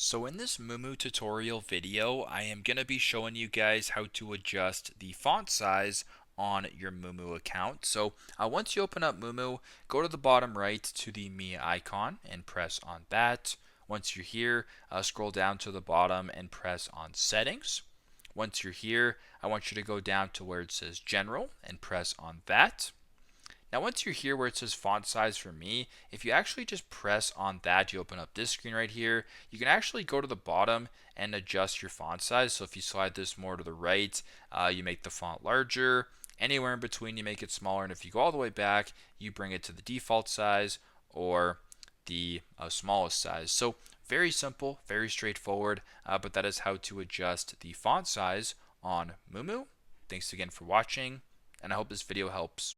So in this Moomoo tutorial video, I am going to be showing you guys how to adjust the font size on your Moomoo account. So once you open up Moomoo, go to the bottom right to the Me icon and press on that. Once you're here, scroll down to the bottom and press on Settings. Once you're here, I want you to go down to where it says General and press on that. Now once you're here where it says font size for me, if you actually just press on that, you open up this screen right here, you can actually go to the bottom and adjust your font size. So if you slide this more to the right, you make the font larger. Anywhere in between, you make it smaller. And if you go all the way back, you bring it to the default size or the smallest size. So very simple, very straightforward, but that is how to adjust the font size on Moomoo. Thanks again for watching, and I hope this video helps.